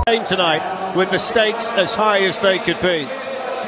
game tonight with the stakes as high as they could be.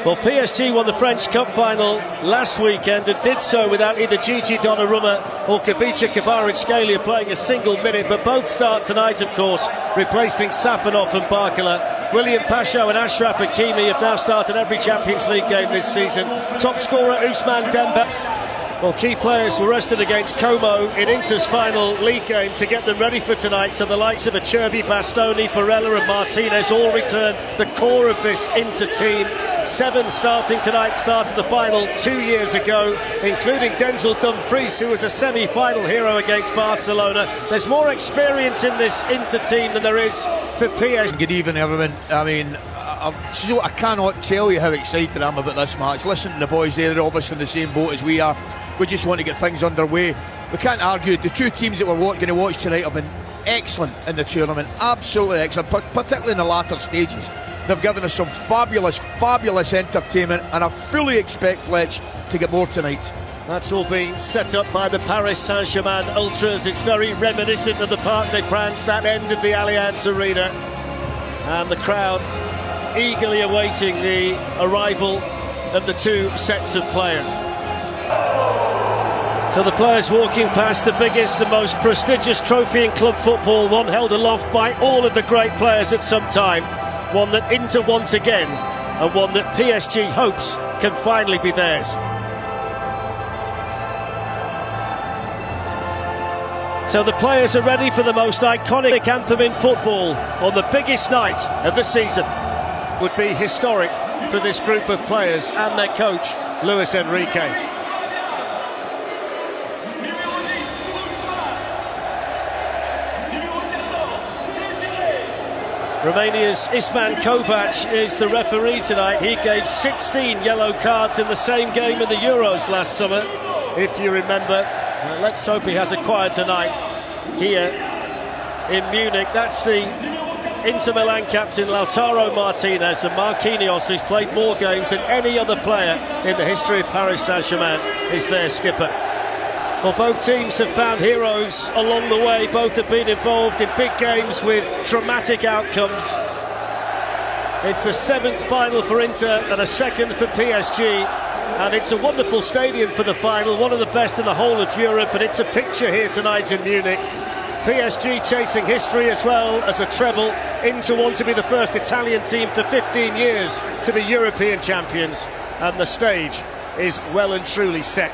Well, PSG won the French Cup final last weekend and did so without either Gigi Donnarumma or Kavicha Kvaratskhelia playing a single minute, but both start tonight, of course, replacing Safanov and Barcola. William Pacho and Ashraf Hakimi have now started every Champions League game this season. Top scorer Ousmane Dembélé. Well, key players were rested against Como in Inter's final league game to get them ready for tonight. So the likes of Acerbi, Bastoni, Barella and Martinez all return, the core of this Inter team. 7 starting tonight, started the final 2 years ago, including Denzel Dumfries, who was a semi-final hero against Barcelona. There's more experience in this Inter team than there is for PSG. Good evening, everyone. I mean, I cannot tell you how excited I am about this match. Listen to the boys there, they're obviously in the same boat as we are. We just want to get things underway. We can't argue. The two teams that we're going to watch tonight have been excellent in the tournament, absolutely excellent, particularly in the latter stages. They've given us some fabulous entertainment, and I fully expect Lech to get more tonight. That's all being set up by the Paris Saint-Germain ultras. It's very reminiscent of the Parc des Princes, that end of the Allianz Arena, and the crowd eagerly awaiting the arrival of the two sets of players. So the players walking past the biggest and most prestigious trophy in club football, one held aloft by all of the great players at some time, one that Inter wants again, and one that PSG hopes can finally be theirs. So the players are ready for the most iconic anthem in football on the biggest night of the season. Would be historic for this group of players and their coach, Luis Enrique. Romania's István Kovac is the referee tonight. He gave 16 yellow cards in the same game in the Euros last summer, if you remember. Let's hope he has a quieter night here in Munich. That's the Inter Milan captain Lautaro Martinez, and Marquinhos, who's played more games than any other player in the history of Paris Saint-Germain, is their skipper. Well, both teams have found heroes along the way. Both have been involved in big games with dramatic outcomes. It's the 7th final for Inter and a 2nd for PSG. And it's a wonderful stadium for the final, one of the best in the whole of Europe. And it's a picture here tonight in Munich. PSG chasing history as well as a treble. Inter want to be the first Italian team for 15 years to be European champions. And the stage is well and truly set.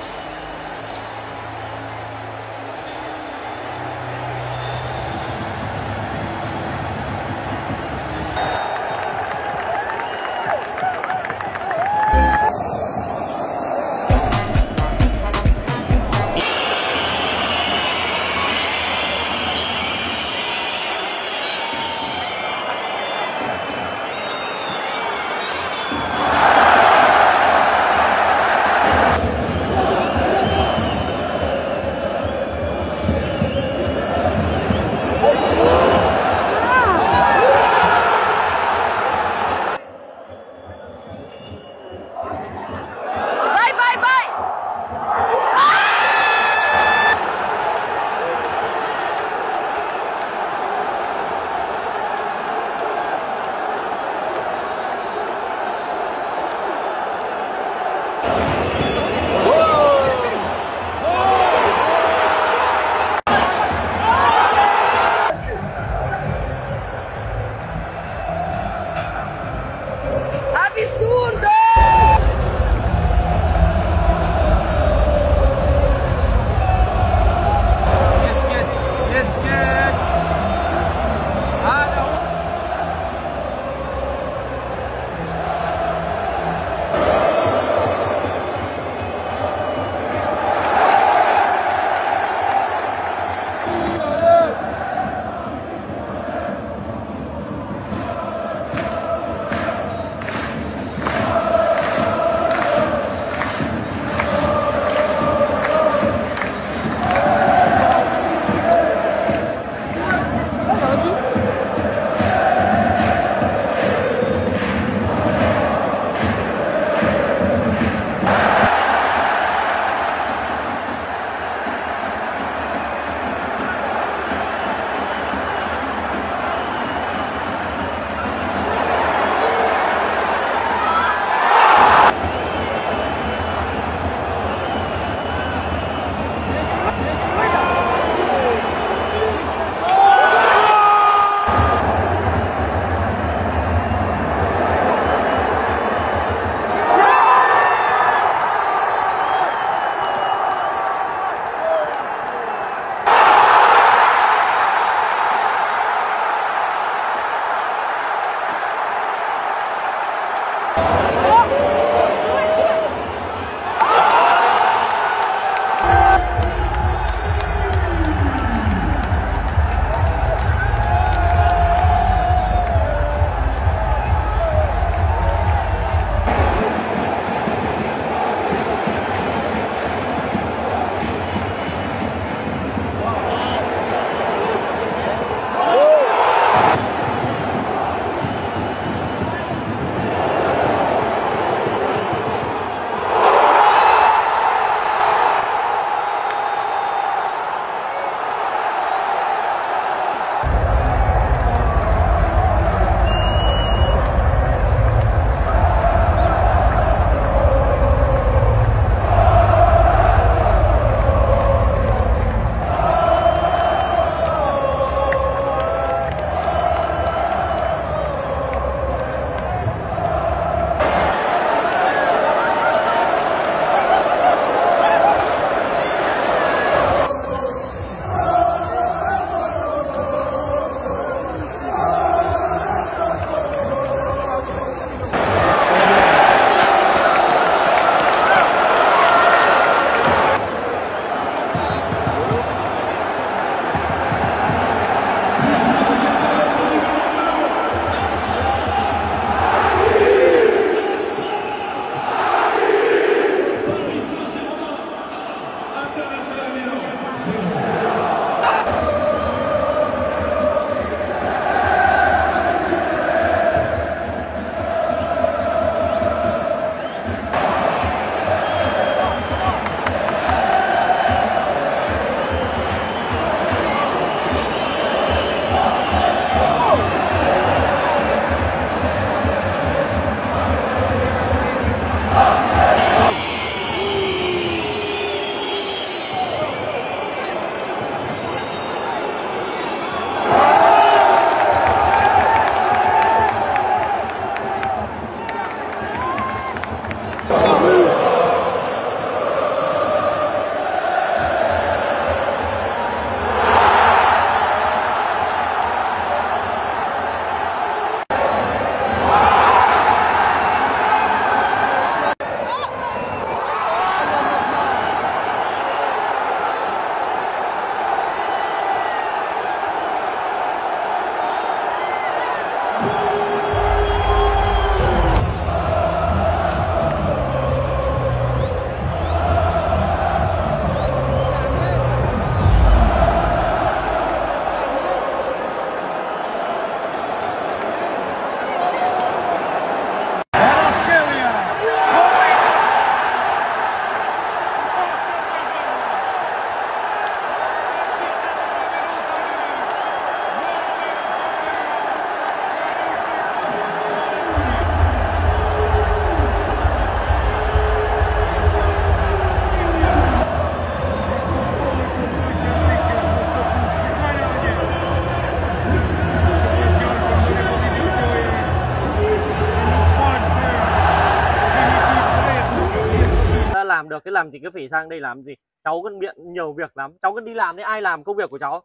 Làm được cái làm gì, cứ phải sang đây làm gì? Cháu cần miệng nhiều việc lắm, cháu cần đi làm đấy, ai làm công việc của cháu?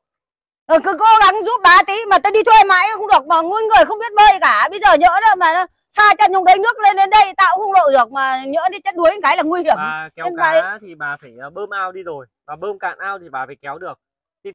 Cứ cố gắng giúp bà tí mà tôi đi thuê mãi không được, mà nguyên người không biết bơi cả. Bây giờ nhỡ đâu mà nó xa chân trong đấy, nước lên đến đây tao cũng không lội được, mà nhỡ đi chết đuối cái là nguy hiểm. Bà kéo cá thì bà phải bơm ao đi rồi, và bơm cạn ao thì bà phải kéo được.